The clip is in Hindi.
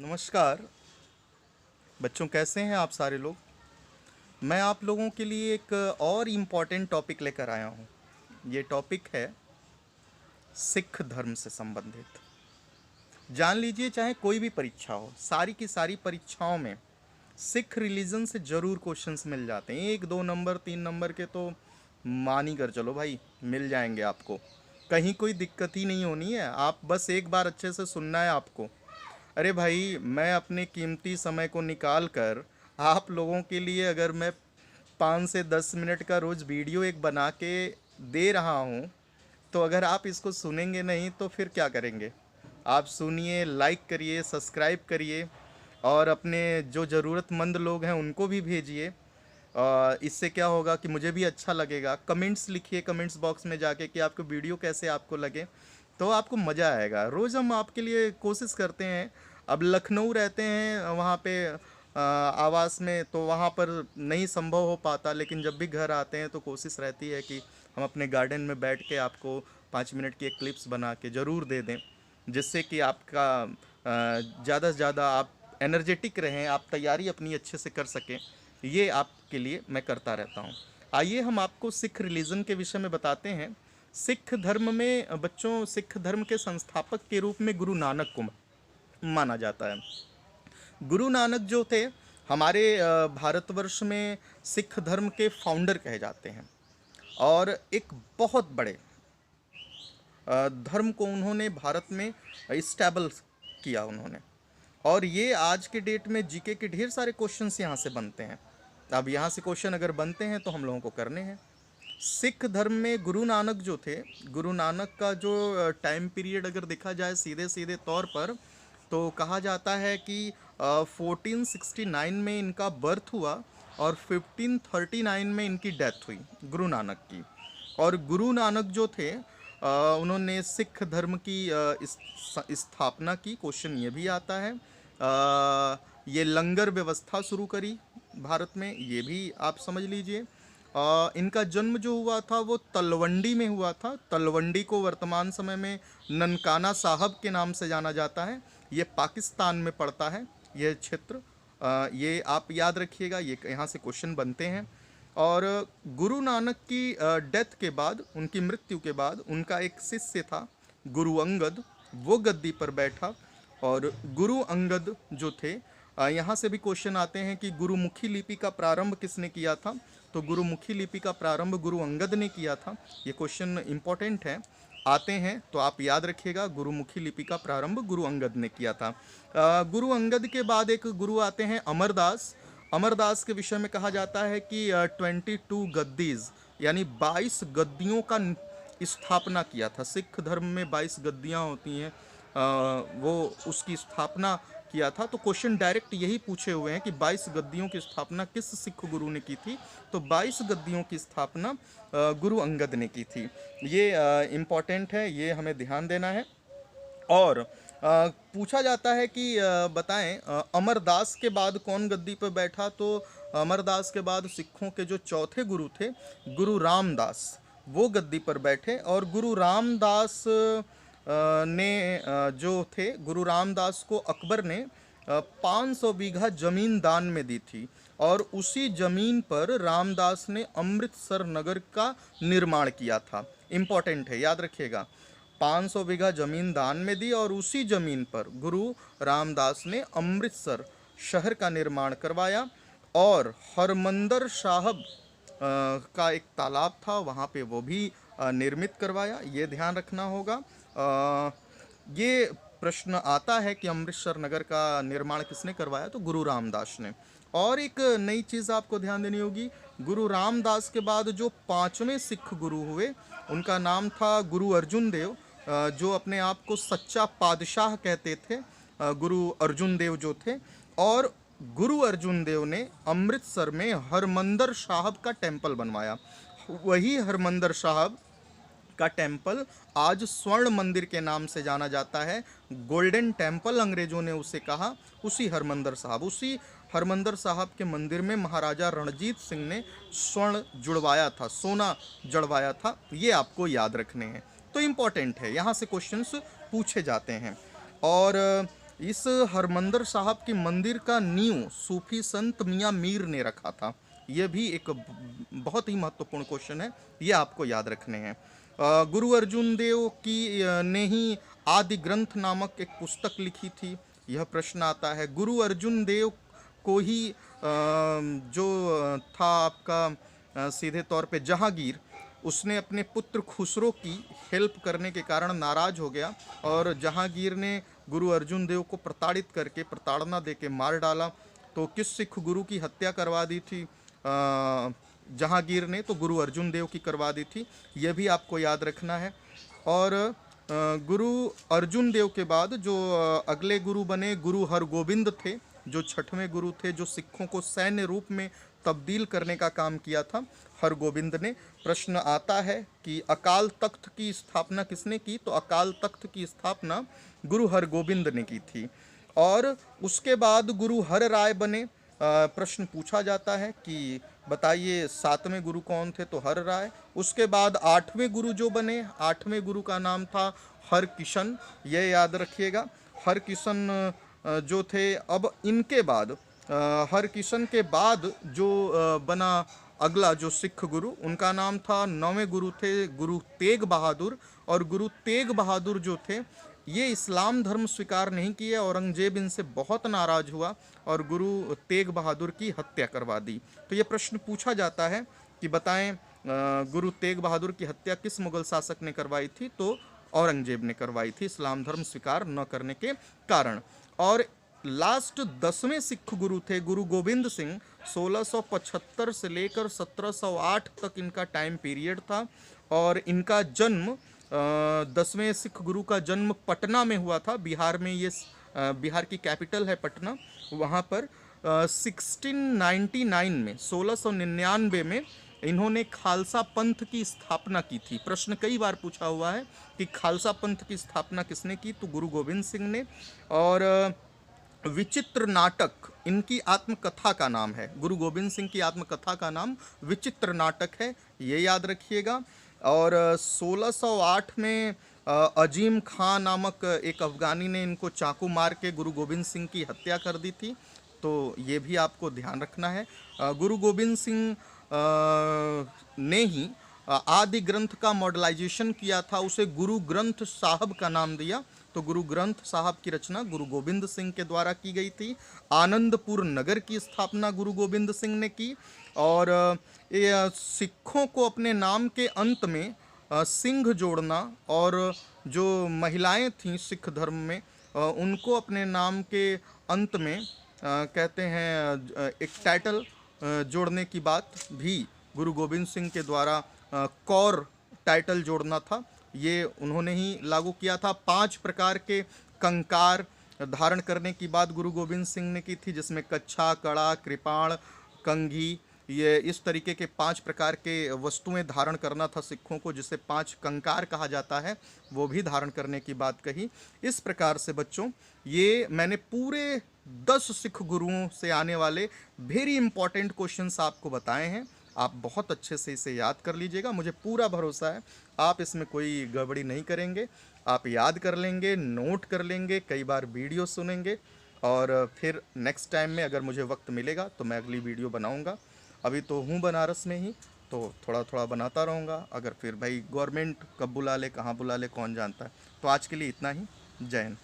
नमस्कार बच्चों, कैसे हैं आप सारे लोग। मैं आप लोगों के लिए एक और इम्पॉर्टेंट टॉपिक लेकर आया हूँ। ये टॉपिक है सिख धर्म से संबंधित। जान लीजिए, चाहे कोई भी परीक्षा हो, सारी की सारी परीक्षाओं में सिख रिलीजन से ज़रूर क्वेश्चंस मिल जाते हैं। 1 2 नंबर 3 नंबर के तो मान ही कर चलो भाई, मिल जाएंगे आपको। कहीं कोई दिक्कत ही नहीं होनी है, आप बस एक बार अच्छे से सुनना है आपको। अरे भाई, मैं अपने कीमती समय को निकाल कर आप लोगों के लिए अगर मैं 5 से 10 मिनट का रोज़ वीडियो एक बना के दे रहा हूँ, तो अगर आप इसको सुनेंगे नहीं तो फिर क्या करेंगे। आप सुनिए, लाइक करिए, सब्सक्राइब करिए और अपने जो ज़रूरतमंद लोग हैं उनको भी भेजिए। इससे क्या होगा कि मुझे भी अच्छा लगेगा। कमेंट्स लिखिए कमेंट्स बॉक्स में जाके कि आपको वीडियो कैसे आपको लगे, तो आपको मज़ा आएगा। रोज़ हम आपके लिए कोशिश करते हैं। अब लखनऊ रहते हैं, वहाँ पे आवास में, तो वहाँ पर नहीं संभव हो पाता, लेकिन जब भी घर आते हैं तो कोशिश रहती है कि हम अपने गार्डन में बैठ के आपको 5 मिनट की एक क्लिप्स बना के ज़रूर दे दें, जिससे कि आपका ज़्यादा से ज़्यादा आप एनर्जेटिक रहें, आप तैयारी अपनी अच्छे से कर सकें। ये आपके लिए मैं करता रहता हूँ। आइए हम आपको सिख रिलीजन के विषय में बताते हैं। सिख धर्म में बच्चों, सिख धर्म के संस्थापक के रूप में गुरु नानक को माना जाता है। गुरु नानक जो थे, हमारे भारतवर्ष में सिख धर्म के फाउंडर कहे जाते हैं। और एक बहुत बड़े धर्म को उन्होंने भारत में इस्टेब्लिश किया उन्होंने। और ये आज के डेट में जीके के ढेर सारे क्वेश्चंस यहाँ से बनते हैं। अब यहाँ से क्वेश्चन अगर बनते हैं तो हम लोगों को करने हैं। सिख धर्म में गुरु नानक जो थे, गुरु नानक का जो टाइम पीरियड अगर देखा जाए सीधे सीधे तौर पर, तो कहा जाता है कि 1469 में इनका बर्थ हुआ और 1539 में इनकी डेथ हुई गुरु नानक की। और गुरु नानक जो थे, उन्होंने सिख धर्म की स्थापना की। क्वेश्चन ये भी आता है, ये लंगर व्यवस्था शुरू करी भारत में, ये भी आप समझ लीजिए। इनका जन्म जो हुआ था वो तलवंडी में हुआ था। तलवंडी को वर्तमान समय में ननकाना साहब के नाम से जाना जाता है। ये पाकिस्तान में पड़ता है यह क्षेत्र। ये आप याद रखिएगा, ये यहाँ से क्वेश्चन बनते हैं। और गुरु नानक की डेथ के बाद, उनकी मृत्यु के बाद, उनका एक शिष्य था गुरु अंगद, वो गद्दी पर बैठा। और गुरु अंगद जो थे, यहाँ से भी क्वेश्चन आते हैं कि गुरुमुखी लिपि का प्रारंभ किसने किया था। तो गुरुमुखी लिपि का प्रारंभ गुरु अंगद ने किया था। ये क्वेश्चन इंपॉर्टेंट है, आते हैं तो आप याद रखिएगा। गुरुमुखी लिपि का प्रारंभ गुरु अंगद ने किया था। गुरु अंगद के बाद एक गुरु आते हैं अमरदास। अमरदास के विषय में कहा जाता है कि 22 गद्दीज यानी 22 गद्दियों का स्थापना किया था। सिख धर्म में 22 गद्दियाँ होती हैं, वो उसकी स्थापना किया था। तो क्वेश्चन डायरेक्ट यही पूछे हुए हैं कि 22 गद्दियों की स्थापना किस सिख गुरु ने की थी। तो 22 गद्दियों की स्थापना गुरु अंगद ने की थी। ये इम्पॉर्टेंट है, ये हमें ध्यान देना है। और पूछा जाता है कि बताएं, अमरदास के बाद कौन गद्दी पर बैठा। तो अमरदास के बाद सिखों के जो चौथे गुरु थे, गुरु रामदास, वो गद्दी पर बैठे। और गुरु रामदास ने जो थे, गुरु रामदास को अकबर ने 500 बीघा जमीन दान में दी थी। और उसी जमीन पर रामदास ने अमृतसर नगर का निर्माण किया था। इम्पॉर्टेंट है, याद रखिएगा। 500 बीघा जमीन दान में दी और उसी जमीन पर गुरु रामदास ने अमृतसर शहर का निर्माण करवाया। और हरमंदर साहब का एक तालाब था, वहाँ पे वो भी निर्मित करवाया। ये ध्यान रखना होगा। ये प्रश्न आता है कि अमृतसर नगर का निर्माण किसने करवाया, तो गुरु रामदास ने। और एक नई चीज़ आपको ध्यान देनी होगी, गुरु रामदास के बाद जो 5वें सिख गुरु हुए, उनका नाम था गुरु अर्जुन देव, जो अपने आप को सच्चा पादशाह कहते थे। गुरु अर्जुन देव जो थे, और गुरु अर्जुन देव ने अमृतसर में हरमंदर साहब का टेम्पल बनवाया। वही हरमंदर साहब का टेम्पल आज स्वर्ण मंदिर के नाम से जाना जाता है। गोल्डन टेम्पल अंग्रेजों ने उसे कहा। उसी हरमंदर साहब, उसी हरमंदर साहब के मंदिर में महाराजा रणजीत सिंह ने स्वर्ण जुड़वाया था, सोना जड़वाया था। ये आपको याद रखने हैं, तो इम्पॉर्टेंट है, यहाँ से क्वेश्चंस पूछे जाते हैं। और इस हरमंदिर साहब की मंदिर का नींव सूफी संत मियाँ मीर ने रखा था। ये भी एक बहुत ही महत्वपूर्ण क्वेश्चन है, ये आपको याद रखने हैं। गुरु अर्जुन देव की ने ही आदि ग्रंथ नामक एक पुस्तक लिखी थी, यह प्रश्न आता है। गुरु अर्जुन देव को ही जो था आपका सीधे तौर पे जहांगीर, उसने अपने पुत्र खुसरो की हेल्प करने के कारण नाराज हो गया और जहांगीर ने गुरु अर्जुन देव को प्रताड़ित करके प्रताड़ना देके मार डाला। तो किस सिख गुरु की हत्या करवा दी थी जहांगीर ने? तो गुरु अर्जुन देव की करवा दी थी, यह भी आपको याद रखना है। और गुरु अर्जुन देव के बाद जो अगले गुरु बने गुरु हरगोबिंद थे, जो छठवें गुरु थे, जो सिखों को सैन्य रूप में तब्दील करने का काम किया था हरगोबिंद ने। प्रश्न आता है कि अकाल तख्त की स्थापना किसने की? तो अकाल तख्त की स्थापना गुरु हरगोबिंद ने की थी। और उसके बाद गुरु हर राय बने। प्रश्न पूछा जाता है कि बताइए 7वें गुरु कौन थे? तो हर राय। उसके बाद 8वें गुरु जो बने, 8वें गुरु का नाम था हरकिशन, ये याद रखिएगा। हरकिशन जो थे, अब इनके बाद हरकिशन के बाद जो बना अगला जो सिख गुरु, उनका नाम था, 9वें गुरु थे गुरु तेग बहादुर। और गुरु तेग बहादुर जो थे, ये इस्लाम धर्म स्वीकार नहीं किए, औरंगजेब इनसे बहुत नाराज हुआ और गुरु तेग बहादुर की हत्या करवा दी। तो ये प्रश्न पूछा जाता है कि बताएं गुरु तेग बहादुर की हत्या किस मुगल शासक ने करवाई थी? तो औरंगजेब ने करवाई थी, इस्लाम धर्म स्वीकार न करने के कारण। और लास्ट 10वें सिख गुरु थे गुरु गोविंद सिंह। 1675 से लेकर 1708 तक इनका टाइम पीरियड था। और इनका जन्म 10वें सिख गुरु का जन्म पटना में हुआ था, बिहार में। ये बिहार की कैपिटल है पटना। वहाँ पर 1699 में 1699 में इन्होंने खालसा पंथ की स्थापना की थी। प्रश्न कई बार पूछा हुआ है कि खालसा पंथ की स्थापना किसने की? तो गुरु गोविंद सिंह ने। और विचित्र नाटक इनकी आत्मकथा का नाम है। गुरु गोविंद सिंह की आत्मकथा का नाम विचित्र नाटक है, ये याद रखिएगा। और 1608 में अजीम खां नामक एक अफगानी ने इनको चाकू मार के गुरु गोविंद सिंह की हत्या कर दी थी, तो ये भी आपको ध्यान रखना है। गुरु गोविंद सिंह ने ही आदि ग्रंथ का मॉडलाइजेशन किया था, उसे गुरु ग्रंथ साहब का नाम दिया। तो गुरु ग्रंथ साहब की रचना गुरु गोविंद सिंह के द्वारा की गई थी। आनंदपुर नगर की स्थापना गुरु गोविंद सिंह ने की। और ये सिखों को अपने नाम के अंत में सिंह जोड़ना, और जो महिलाएं थीं सिख धर्म में उनको अपने नाम के अंत में कहते हैं एक टाइटल जोड़ने की बात भी गुरु गोविंद सिंह के द्वारा कौर टाइटल जोड़ना था, ये उन्होंने ही लागू किया था। 5 प्रकार के कंकार धारण करने की बात गुरु गोविंद सिंह ने की थी, जिसमें कच्छा, कड़ा, कृपाण, कंघी, ये इस तरीके के 5 प्रकार के वस्तुएं धारण करना था सिखों को, जिसे 5 कंकार कहा जाता है, वो भी धारण करने की बात कही। इस प्रकार से बच्चों, ये मैंने पूरे 10 सिख गुरुओं से आने वाले वेरी इंपॉर्टेंट क्वेश्चंस आपको बताए हैं। आप बहुत अच्छे से इसे याद कर लीजिएगा, मुझे पूरा भरोसा है आप इसमें कोई गड़बड़ी नहीं करेंगे। आप याद कर लेंगे, नोट कर लेंगे, कई बार वीडियो सुनेंगे, और फिर नेक्स्ट टाइम में अगर मुझे वक्त मिलेगा तो मैं अगली वीडियो बनाऊंगा। अभी तो हूँ बनारस में ही, तो थोड़ा थोड़ा बनाता रहूँगा। अगर फिर भाई गवर्नमेंट कब बुला ले, कहाँ बुला ले, कौन जानता है। तो आज के लिए इतना ही। जय हिंद।